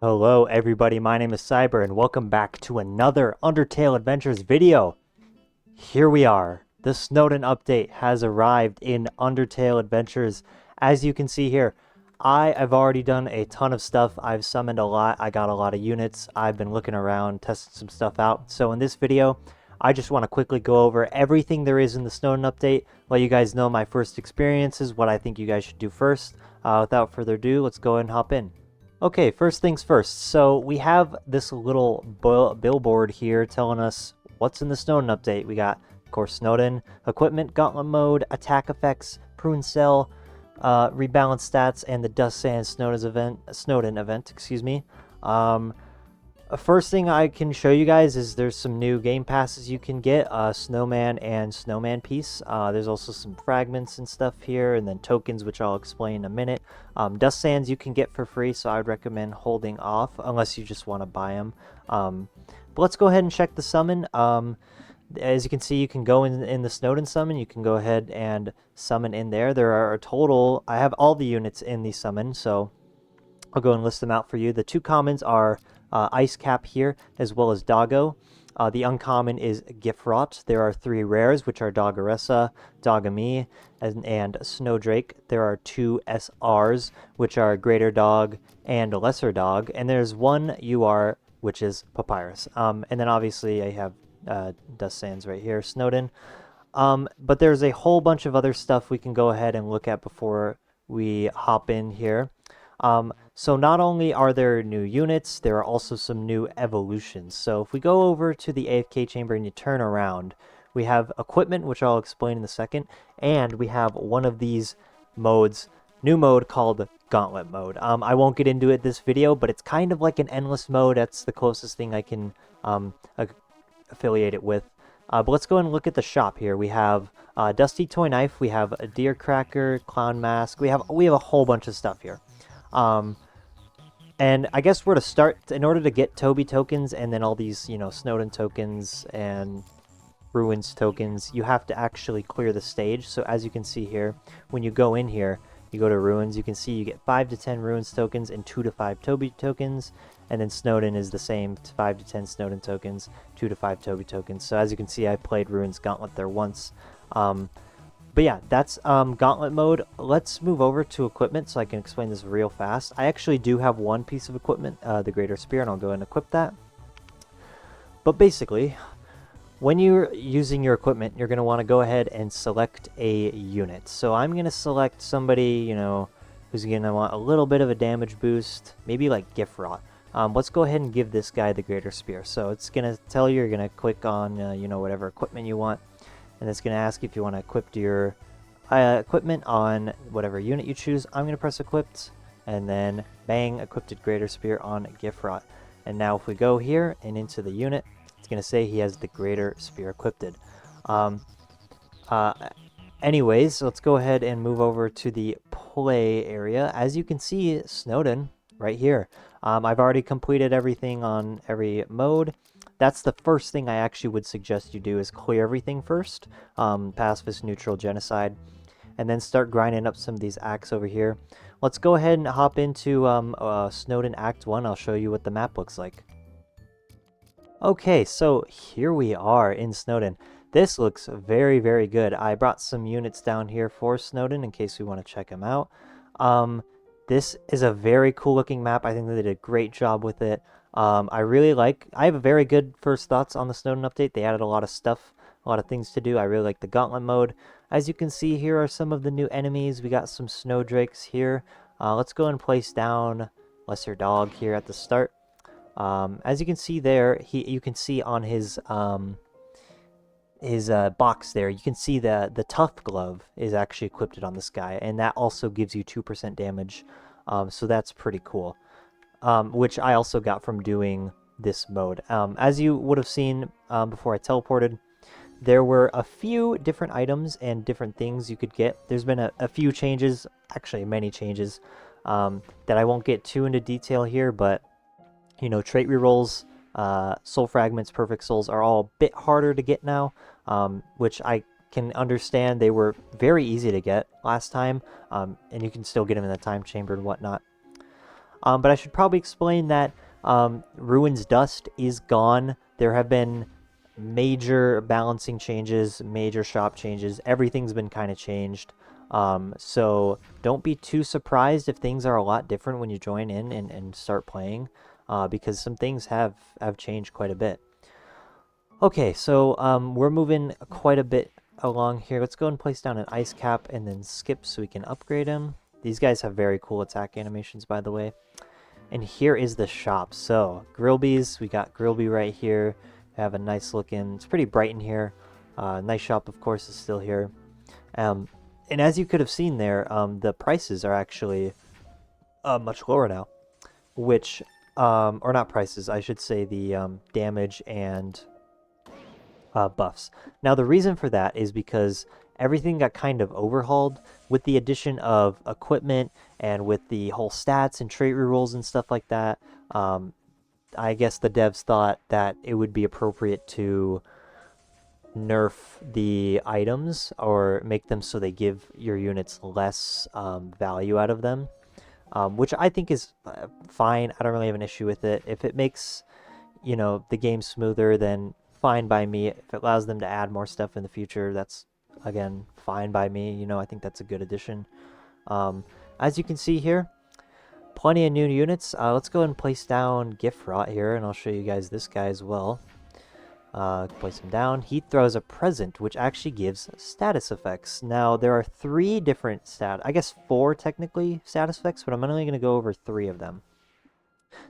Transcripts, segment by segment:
Hello everybody, my name is Cyber and welcome back to another Undertale Adventures video. Here we are. The Snowdin update has arrived in Undertale Adventures. As you can see here, I've already done a ton of stuff. I've summoned a lot. I got a lot of units. I've been looking around, testing some stuff out. So in this video, I just want to quickly go over everything there is in the Snowdin update, let you guys know my first experiences, what I think you guys should do first. Without further ado, let's go ahead and hop in. Okay, first things first. So we have this little billboard here telling us what's in the Snowdin update. We got, of course, Snowdin, equipment, gauntlet mode, attack effects, prune cell, rebalance stats, and the Dust Sand Snowdin event, excuse me. First thing I can show you guys is there's some new game passes you can get, Snowman and Snowman Piece. There's also some fragments and stuff here, and then tokens, which I'll explain in a minute. Dust Sands you can get for free, so I would recommend holding off unless you just want to buy them. But let's go ahead and check the summon. As you can see, you can go in the Snowdin summon. You can go ahead and summon in there. There are a total, I have all the units in the summon, so I'll go and list them out for you. The two commons are Ice Cap here, as well as Doggo. The uncommon is Gifrot. There are three rares, which are Doggeressa, Dogami, and Snowdrake. There are two SRs, which are Greater Dog and Lesser Dog. And there's one UR, which is Papyrus. And then obviously I have Dust Sands right here, Snowdin. But there's a whole bunch of other stuff we can go ahead and look at before we hop in here. So not only are there new units, there are also some new evolutions. So if we go over to the AFK chamber and you turn around, we have equipment, which I'll explain in a second, and we have one of these modes, new mode called Gauntlet mode. I won't get into it this video, but it's kind of like an endless mode. That's the closest thing I can affiliate it with. But let's go and look at the shop here. We have Dusty Toy Knife, we have a Deer Cracker, Clown Mask, we have a whole bunch of stuff here. And I guess where to start, in order to get Toby tokens and then all these, Snowdin tokens and Ruins tokens, you have to actually clear the stage. So as you can see here, when you go in here, you go to Ruins, you can see you get 5 to 10 Ruins tokens and 2 to 5 Toby tokens. And then Snowdin is the same, 5 to 10 Snowdin tokens, 2 to 5 Toby tokens. So as you can see, I played Ruins Gauntlet there once. But yeah, that's Gauntlet mode. Let's move over to equipment so I can explain this real fast. I actually do have one piece of equipment, the Greater Spear, and I'll go and equip that. But basically, when you're using your equipment, you're going to want to go ahead and select a unit. So I'm going to select somebody, who's going to want a little bit of a damage boost, maybe like Gifrot. Let's go ahead and give this guy the Greater Spear. So it's going to tell you're going to click on, whatever equipment you want. And it's going to ask if you want to equip your equipment on whatever unit you choose. I'm going to press equipped, and then bang, equipped Greater Spear on Gifrot. And now if we go here and into the unit, it's going to say he has the Greater Spear equipped. Anyways, let's go ahead and move over to the play area. As you can see, Snowdin right here. I've already completed everything on every mode. That's the first thing I actually would suggest you do, is clear everything first, pacifist, neutral, genocide, and then start grinding up some of these acts over here. Let's go ahead and hop into Snowdin Act 1. I'll show you what the map looks like. Okay, so here we are in Snowdin. This looks very, very good. I brought some units down here for Snowdin in case we want to check them out. This is a very cool looking map. I think they did a great job with it. I have a very good first thoughts on the Snowdin update. They added a lot of stuff, a lot of things to do. I really like the Gauntlet mode. As you can see, here are some of the new enemies. We got some Snowdrakes here. Let's go and place down Lesser Dog here at the start. As you can see there, you can see on his box there, you can see the Tough Glove is actually equipped on this guy, and that also gives you 2% damage. So that's pretty cool. Which I also got from doing this mode. As you would have seen before I teleported, there were a few different items and different things you could get. There's been a few changes, actually many changes, that I won't get too into detail here, but, trait rerolls, soul fragments, perfect souls are all a bit harder to get now, which I can understand. They were very easy to get last time, and you can still get them in the time chamber and whatnot. But I should probably explain that Ruin's Dust is gone. There have been major balancing changes, major shop changes. Everything's been kind of changed. So don't be too surprised if things are a lot different when you join in and start playing, because some things have changed quite a bit. Okay, so we're moving quite a bit along here. Let's go and place down an ice cap and then skip so we can upgrade him. These guys have very cool attack animations, by the way. And here is the shop. So Grillby's, we got Grillby right here. Have a nice looking, it's pretty bright in here. Nice shop, of course, is still here. And as you could have seen there, the prices are actually much lower now. Which, or not prices, I should say the damage and buffs. Now the reason for that is because everything got kind of overhauled with the addition of equipment and with the whole stats and trait rerolls and stuff like that. I guess the devs thought that it would be appropriate to nerf the items or make them so they give your units less value out of them, which I think is fine. I don't really have an issue with it. If it makes, the game smoother, then fine by me. If it allows them to add more stuff in the future, that's, again, fine by me. I think that's a good addition. As you can see here, plenty of new units. Let's go ahead and place down Gifrot here, and I'll show you guys this guy as well. Place him down. He throws a present, which actually gives status effects. Now, there are 3 different I guess 4 technically status effects, but I'm only going to go over 3 of them.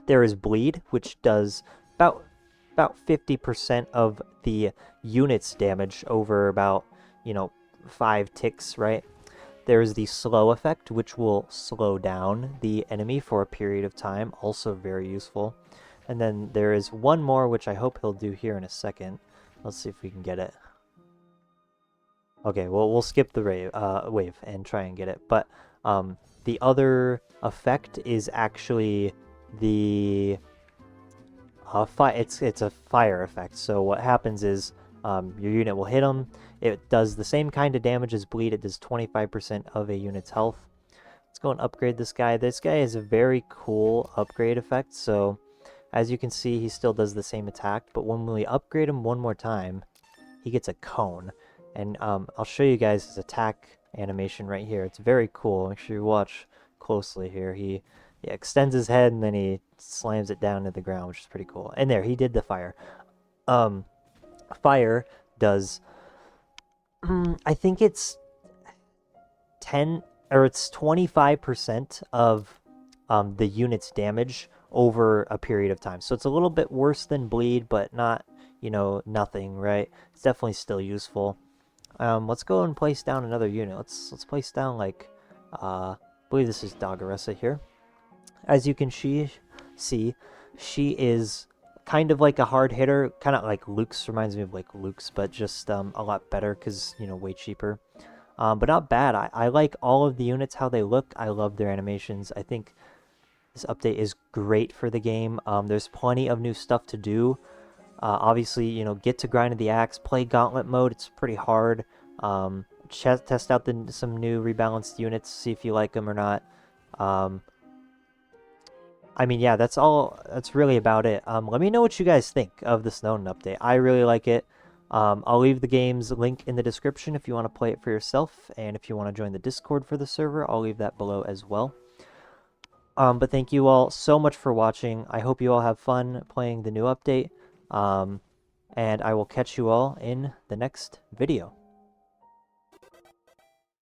There is Bleed, which does about 50% of the unit's damage over about, 5 ticks, right? There's the Slow effect, which will slow down the enemy for a period of time, also very useful. And then there is one more, which I hope he'll do here in a second. Let's see if we can get it. Okay, well, we'll skip the wave and try and get it. But the other effect is actually the it's a fire effect. So what happens is your unit will hit them. It does the same kind of damage as Bleed. It does 25% of a unit's health. Let's go and upgrade this guy. This guy has a very cool upgrade effect. So as you can see, he still does the same attack. But when we upgrade him one more time, he gets a cone. And I'll show you guys his attack animation right here. It's very cool. Make sure you watch closely here. He extends his head and then he slams it down to the ground, which is pretty cool. And there, he did the fire. Fire does, I think it's 10 or it's 25% of the unit's damage over a period of time. So it's a little bit worse than Bleed, but not, nothing, right? It's definitely still useful. Let's go and place down another unit. Let's place down, like, I believe this is Dagaressa here. As you can see, she is kind of like a hard hitter, kind of like Luke's, reminds me of like Luke's, but just a lot better because, way cheaper. But not bad. I like all of the units, how they look. I love their animations. I think this update is great for the game. There's plenty of new stuff to do. Obviously, get to grind the axe, play Gauntlet mode. It's pretty hard. Test out some new rebalanced units, see if you like them or not. I mean, yeah, that's really about it. Let me know what you guys think of the Snowdin update. I really like it. I'll leave the game's link in the description if you want to play it for yourself, and if you want to join the Discord for the server, I'll leave that below as well. But thank you all so much for watching. I hope you all have fun playing the new update, and I will catch you all in the next video.